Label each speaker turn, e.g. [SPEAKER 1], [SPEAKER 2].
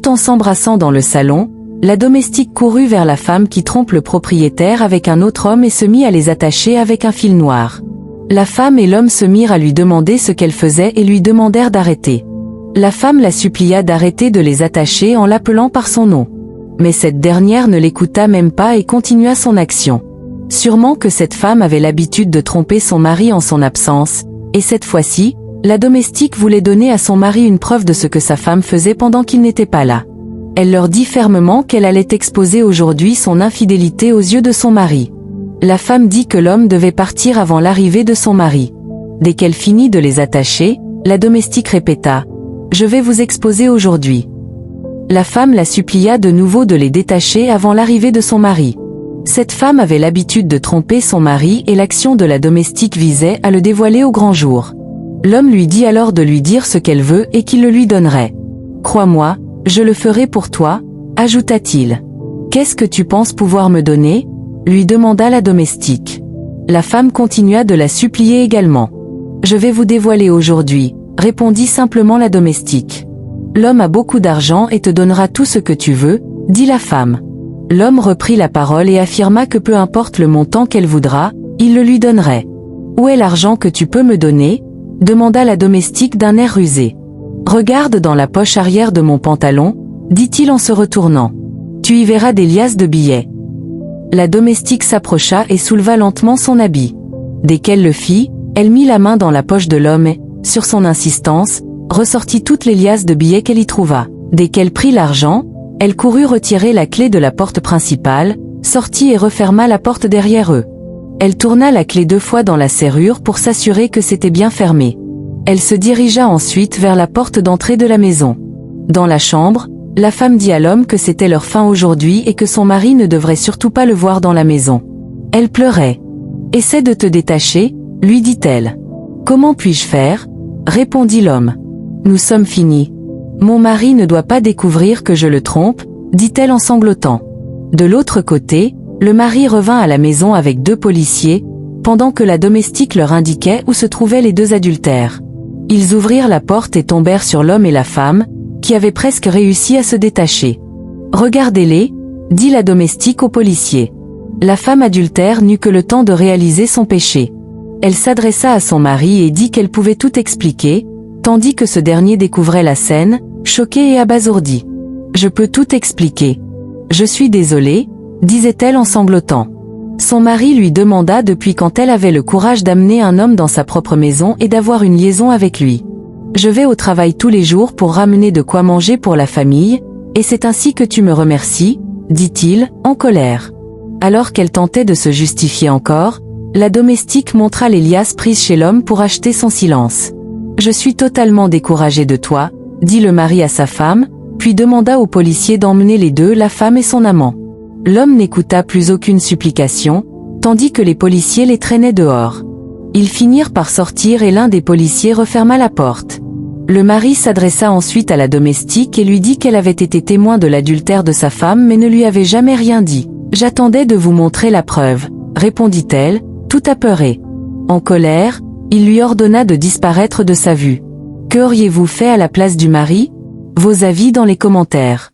[SPEAKER 1] Tout en s'embrassant dans le salon, la domestique courut vers la femme qui trompe le propriétaire avec un autre homme et se mit à les attacher avec un fil noir. La femme et l'homme se mirent à lui demander ce qu'elle faisait et lui demandèrent d'arrêter. La femme la supplia d'arrêter de les attacher en l'appelant par son nom. Mais cette dernière ne l'écouta même pas et continua son action. Sûrement que cette femme avait l'habitude de tromper son mari en son absence, et cette fois-ci, la domestique voulait donner à son mari une preuve de ce que sa femme faisait pendant qu'il n'était pas là. Elle leur dit fermement qu'elle allait exposer aujourd'hui son infidélité aux yeux de son mari. La femme dit que l'homme devait partir avant l'arrivée de son mari. Dès qu'elle finit de les attacher, la domestique répéta « Je vais vous exposer aujourd'hui ». La femme la supplia de nouveau de les détacher avant l'arrivée de son mari. Cette femme avait l'habitude de tromper son mari et l'action de la domestique visait à le dévoiler au grand jour. L'homme lui dit alors de lui dire ce qu'elle veut et qu'il le lui donnerait. « Crois-moi, je le ferai pour toi », ajouta-t-il. « Qu'est-ce que tu penses pouvoir me donner ?» lui demanda la domestique. La femme continua de la supplier également. « Je vais vous dévoiler aujourd'hui », répondit simplement la domestique. « L'homme a beaucoup d'argent et te donnera tout ce que tu veux », dit la femme. L'homme reprit la parole et affirma que peu importe le montant qu'elle voudra, il le lui donnerait. « Où est l'argent que tu peux me donner ?» demanda la domestique d'un air rusé. « Regarde dans la poche arrière de mon pantalon, » dit-il en se retournant. « Tu y verras des liasses de billets. » La domestique s'approcha et souleva lentement son habit. Dès qu'elle le fit, elle mit la main dans la poche de l'homme et, sur son insistance, ressortit toutes les liasses de billets qu'elle y trouva. Dès qu'elle prit l'argent, elle courut retirer la clé de la porte principale, sortit et referma la porte derrière eux. Elle tourna la clé 2 fois dans la serrure pour s'assurer que c'était bien fermé. Elle se dirigea ensuite vers la porte d'entrée de la maison. Dans la chambre, la femme dit à l'homme que c'était leur fin aujourd'hui et que son mari ne devrait surtout pas le voir dans la maison. Elle pleurait. « Essaie de te détacher », lui dit-elle. « Comment puis-je faire ?» répondit l'homme. « Nous sommes finis. Mon mari ne doit pas découvrir que je le trompe, » dit-elle en sanglotant. De l'autre côté, le mari revint à la maison avec 2 policiers, pendant que la domestique leur indiquait où se trouvaient les 2 adultères. Ils ouvrirent la porte et tombèrent sur l'homme et la femme, qui avaient presque réussi à se détacher. « Regardez-les », dit la domestique aux policiers. La femme adultère n'eut que le temps de réaliser son péché. Elle s'adressa à son mari et dit qu'elle pouvait tout expliquer, tandis que ce dernier découvrait la scène, choqué et abasourdi. « Je peux tout expliquer. Je suis désolée », disait-elle en sanglotant. Son mari lui demanda depuis quand elle avait le courage d'amener un homme dans sa propre maison et d'avoir une liaison avec lui. « Je vais au travail tous les jours pour ramener de quoi manger pour la famille, et c'est ainsi que tu me remercies, » dit-il, en colère. Alors qu'elle tentait de se justifier encore, la domestique montra les liasses prises chez l'homme pour acheter son silence. « Je suis totalement découragé de toi, » dit le mari à sa femme, puis demanda aux policiers d'emmener les 2, la femme et son amant. L'homme n'écouta plus aucune supplication, tandis que les policiers les traînaient dehors. Ils finirent par sortir et l'un des policiers referma la porte. Le mari s'adressa ensuite à la domestique et lui dit qu'elle avait été témoin de l'adultère de sa femme mais ne lui avait jamais rien dit. « J'attendais de vous montrer la preuve, » répondit-elle, tout apeurée. En colère, il lui ordonna de disparaître de sa vue. Que auriez-vous fait à la place du mari? Vos avis dans les commentaires.